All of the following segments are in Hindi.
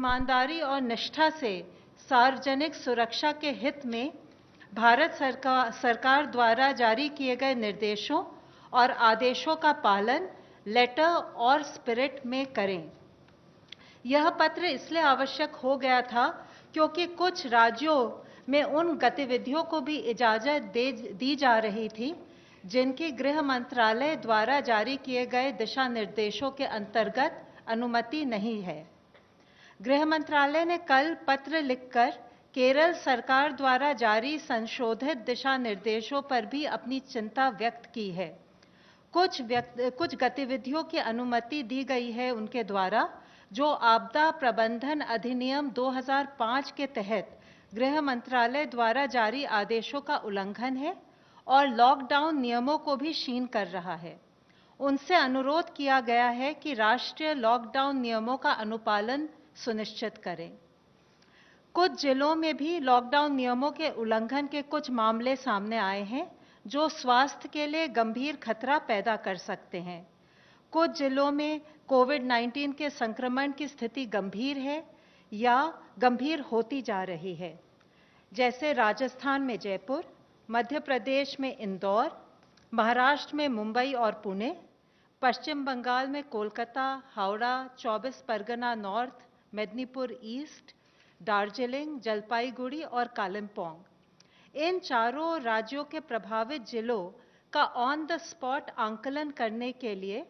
ईमानदारी और निष्ठा से सार्वजनिक सुरक्षा के हित में भारत सरकार द्वारा जारी किए गए निर्देशों और आदेशों का पालन लेटर और स्पिरिट में करें। यह पत्र इसलिए आवश्यक हो गया था क्योंकि कुछ राज्यों में उन गतिविधियों को भी इजाज़त दी जा रही थी जिनकी गृह मंत्रालय द्वारा जारी किए गए दिशा निर्देशों के अंतर्गत अनुमति नहीं है। गृह मंत्रालय ने कल पत्र लिखकर केरल सरकार द्वारा जारी संशोधित दिशा निर्देशों पर भी अपनी चिंता व्यक्त की है। कुछ गतिविधियों की अनुमति दी गई है उनके द्वारा जो आपदा प्रबंधन अधिनियम 2005 के तहत गृह मंत्रालय द्वारा जारी आदेशों का उल्लंघन है और लॉकडाउन नियमों को भी क्षीण कर रहा है। उनसे अनुरोध किया गया है कि राष्ट्रीय लॉकडाउन नियमों का अनुपालन सुनिश्चित करें। कुछ जिलों में भी लॉकडाउन नियमों के उल्लंघन के कुछ मामले सामने आए हैं जो स्वास्थ्य के लिए गंभीर खतरा पैदा कर सकते हैं। कुछ जिलों में कोविड-19 के संक्रमण की स्थिति गंभीर है या गंभीर होती जा रही है, जैसे राजस्थान में जयपुर, मध्य प्रदेश में इंदौर, महाराष्ट्र में मुंबई और पुणे, पश्चिम बंगाल में कोलकाता, हावड़ा, 24 परगना नॉर्थ, मेदिनीपुर ईस्ट, दार्जिलिंग, जलपाईगुड़ी और कालिम्पोंग। इन चारों राज्यों के प्रभावित जिलों का ऑन द स्पॉट आंकलन करने के लिए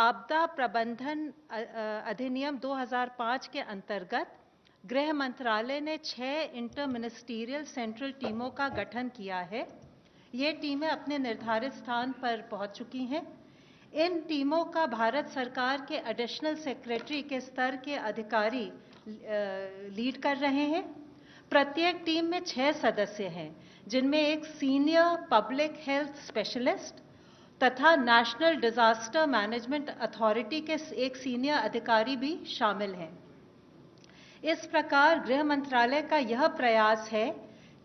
आपदा प्रबंधन अधिनियम 2005 के अंतर्गत गृह मंत्रालय ने 6 इंटर मिनिस्टीरियल सेंट्रल टीमों का गठन किया है। ये टीमें अपने निर्धारित स्थान पर पहुंच चुकी हैं। इन टीमों का भारत सरकार के एडिशनल सेक्रेटरी के स्तर के अधिकारी लीड कर रहे हैं। प्रत्येक टीम में 6 सदस्य हैं, जिनमें एक सीनियर पब्लिक हेल्थ स्पेशलिस्ट तथा नेशनल डिजास्टर मैनेजमेंट अथॉरिटी के एक सीनियर अधिकारी भी शामिल हैं। इस प्रकार गृह मंत्रालय का यह प्रयास है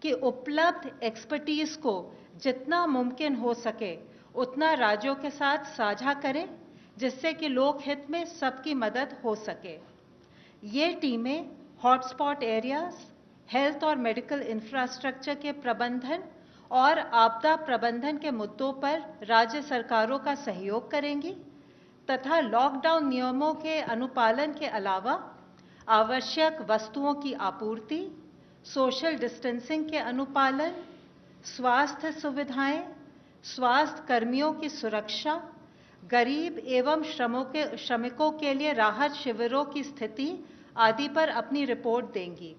कि उपलब्ध एक्सपर्टीज को जितना मुमकिन हो सके उतना राज्यों के साथ साझा करें, जिससे कि लोक हित में सबकी मदद हो सके। ये टीमें हॉटस्पॉट एरियाज, हेल्थ और मेडिकल इंफ्रास्ट्रक्चर के प्रबंधन और आपदा प्रबंधन के मुद्दों पर राज्य सरकारों का सहयोग करेंगी तथा लॉकडाउन नियमों के अनुपालन के अलावा आवश्यक वस्तुओं की आपूर्ति, सोशल डिस्टेंसिंग के अनुपालन, स्वास्थ्य सुविधाएं, स्वास्थ्य कर्मियों की सुरक्षा, गरीब एवं श्रमिकों के लिए राहत शिविरों की स्थिति आदि पर अपनी रिपोर्ट देंगी।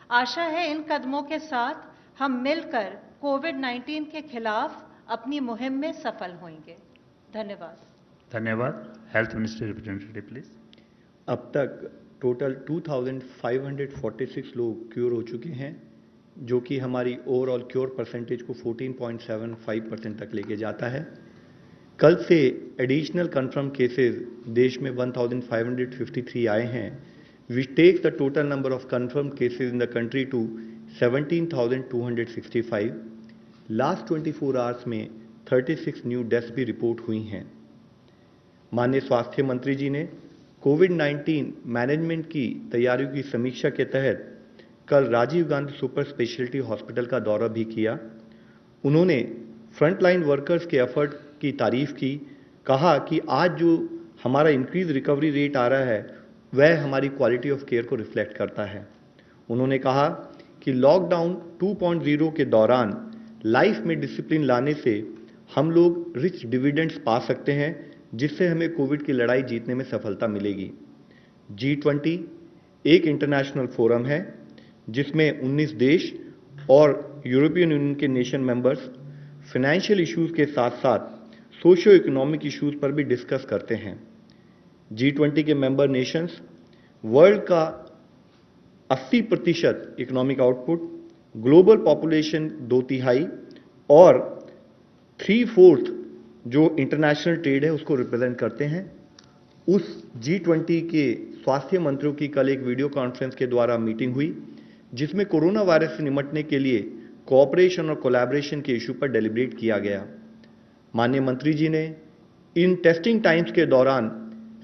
आशा है इन कदमों के साथ हम मिलकर कोविड-19 के खिलाफ अपनी मुहिम में सफल होंगे। धन्यवाद। धन्यवाद। Health ministry representative please. अब तक टोटल 2546 लोग क्योर हो चुके हैं, जो कि हमारी ओवरऑल क्योर परसेंटेज को 14.75% तक लेके जाता है। कल से एडिशनल कंफर्म केसेस देश में 1553 आए हैं, which takes the total number of confirmed cases in the country to 17,265. Last 24 hours में 36 न्यू डेथ्स भी रिपोर्ट हुई हैं। माननीय स्वास्थ्य मंत्री जी ने कोविड-19 मैनेजमेंट की तैयारियों की समीक्षा के तहत कल Rajiv Gandhi super speciality hospital का दौरा भी किया। उन्होंने फ्रंटलाइन वर्कर्स के एफर्ट की तारीफ की, कहा कि आज जो हमारा इंक्रीज रिकवरी रेट आ रहा है वह हमारी क्वालिटी ऑफ केयर को रिफ्लेक्ट करता है। उन्होंने कहा कि लॉकडाउन 2.0 के दौरान लाइफ में डिसिप्लिन लाने से हम लोग रिच डिविडेंड्स पा सकते हैं, जिससे हमें कोविड की लड़ाई जीतने में सफलता मिलेगी। G20 एक इंटरनेशनल फोरम है जिसमें 19 देश और यूरोपियन यूनियन के नेशन मेंबर्स फाइनेंशियल इश्यूज के साथ साथ सोशियो इकोनॉमिक इश्यूज पर भी डिस्कस करते हैं। G20 के मेंबर नेशंस वर्ल्ड का 80% इकोनॉमिक आउटपुट, ग्लोबल पॉपुलेशन 2/3 और 3/4 जो इंटरनेशनल ट्रेड है उसको रिप्रेजेंट करते हैं। उस G20 के स्वास्थ्य मंत्रियों की कल एक वीडियो कॉन्फ्रेंस के द्वारा मीटिंग हुई, जिसमें कोरोना वायरस से निपटने के लिए कोऑपरेशन और कोलैबोरेशन के इशू पर डेलिब्रेट किया गया। माननीय मंत्री जी ने इन टेस्टिंग टाइम्स के दौरान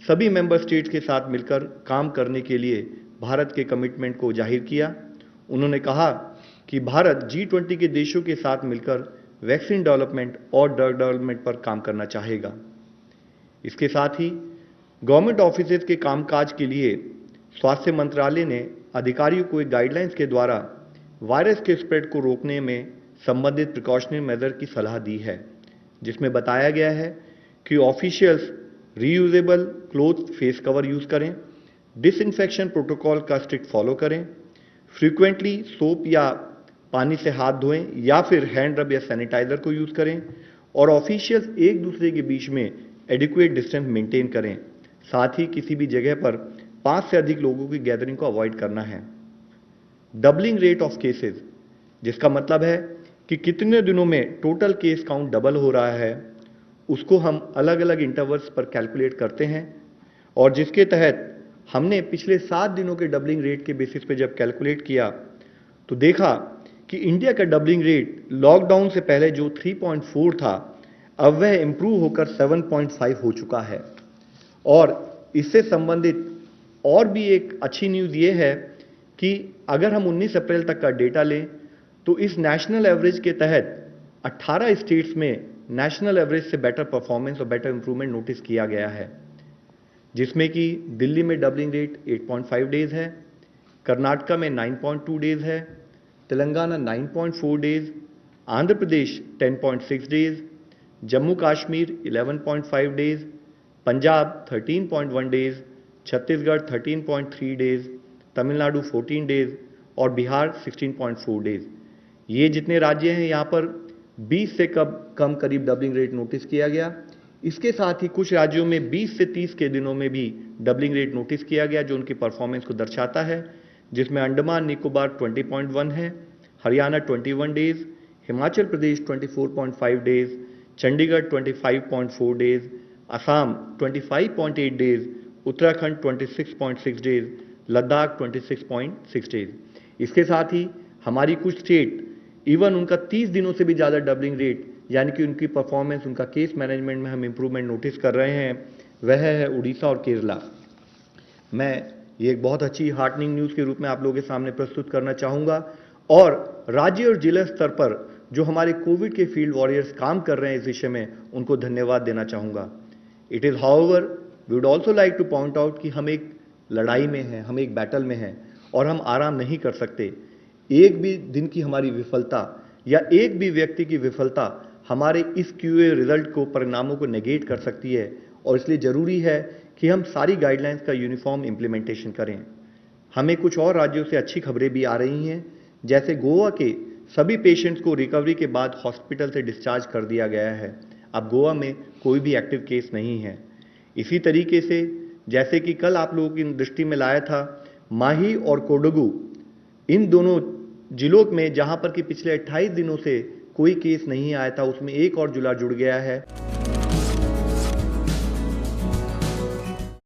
सभी मेंबर स्टेट्स के साथ मिलकर काम करने के लिए भारत के कमिटमेंट को जाहिर किया। उन्होंने कहा कि भारत G20 के देशों के साथ मिलकर वैक्सीन डेवलपमेंट और ड्रग डेवलपमेंट पर काम करना चाहेगा। इसके साथ ही गवर्नमेंट ऑफिसेज के कामकाज के लिए स्वास्थ्य मंत्रालय ने अधिकारियों को एक गाइडलाइंस के द्वारा वायरस के स्प्रेड को रोकने में संबंधित प्रिकॉशनरी मेजर की सलाह दी है, जिसमें बताया गया है कि officials reusable cloth face cover use करें, डिसइंफेक्शन प्रोटोकॉल का स्ट्रिक्ट फॉलो करें, फ्रीक्वेंटली सोप या पानी से हाथ धोएं या फिर हैंड रब या सैनिटाइजर को यूज करें और ऑफिशियल्स एक दूसरे के बीच में एडिक्वेट डिस्टेंस मेंटेन करें। साथ ही किसी भी जगह पर 5 से अधिक लोगों की गैदरिंग को अवॉइड करना है। डबलिंग रेट ऑफ केसेस, जिसका मतलब है कि कितने दिनों में टोटल केस काउंट डबल हो रहा है, उसको हम अलग अलग इंटरवल्स पर कैलकुलेट करते हैं और जिसके तहत हमने पिछले 7 दिनों के डबलिंग रेट के बेसिस पे जब कैलकुलेट किया तो देखा कि इंडिया का डबलिंग रेट लॉकडाउन से पहले जो 3.4 था, अब वह इंप्रूव होकर 7.5 हो चुका है। और इससे संबंधित और भी एक अच्छी न्यूज़ ये है कि अगर हम 19 अप्रैल तक का डेटा लें तो इस नेशनल एवरेज के तहत 18 स्टेट्स में नेशनल एवरेज से बेटर परफॉर्मेंस और बेटर इंप्रूवमेंट नोटिस किया गया है, जिसमें कि दिल्ली में डबलिंग रेट 8.5 डेज है, कर्नाटका में 9.2 डेज है, Telangana 9.4 days, Andhra Pradesh 10.6 days, Jammu Kashmir 11.5 days, Punjab 13.1 days, Chhattisgarh 13.3 days, Tamil Nadu 14 days और बिहार 16.4 डेज। ये जितने राज्य हैं यहाँ पर 20 से कम करीब डबलिंग रेट नोटिस किया गया। इसके साथ ही कुछ राज्यों में 20 से 30 के दिनों में भी डबलिंग रेट नोटिस किया गया, जो उनकी परफॉर्मेंस को दर्शाता है, जिसमें अंडमान निकोबार 20.1 है, Haryana 21 days, Himachal Pradesh 24.5 days, Chandigarh 25.4 days, Assam 25.8 days, Uttarakhand 26.6 days, Ladakh 26.6 days. इसके साथ ही हमारी कुछ स्टेट इवन उनका 30 दिनों से भी ज़्यादा डबलिंग रेट, यानी कि उनकी परफॉर्मेंस, उनका केस मैनेजमेंट में हम इंप्रूवमेंट नोटिस कर रहे हैं, वह है उड़ीसा और केरला। मैं ये एक बहुत अच्छी हार्टनिंग न्यूज़ के रूप में आप लोगों के सामने प्रस्तुत करना चाहूँगा और राज्य और जिला स्तर पर जो हमारे कोविड के फील्ड वॉरियर्स काम कर रहे हैं इस विषय में, उनको धन्यवाद देना चाहूँगा। It is however we would also like to point out कि हम एक लड़ाई में हैं, हम एक बैटल में हैं और हम आराम नहीं कर सकते। एक भी दिन की हमारी विफलता या एक भी व्यक्ति की विफलता हमारे इस QA रिजल्ट को, परिणामों को नेगेट कर सकती है और इसलिए ज़रूरी है कि हम सारी गाइडलाइंस का यूनिफॉर्म इम्प्लीमेंटेशन करें। हमें कुछ और राज्यों से अच्छी खबरें भी आ रही हैं, जैसे गोवा के सभी पेशेंट्स को रिकवरी के बाद हॉस्पिटल से डिस्चार्ज कर दिया गया है। अब गोवा में कोई भी एक्टिव केस नहीं है। इसी तरीके से जैसे कि कल आप लोगों की दृष्टि में लाया था, माही और कोडगू, इन दोनों जिलों में जहां पर कि पिछले 28 दिनों से कोई केस नहीं आया था, उसमें एक और जिला जुड़ गया है।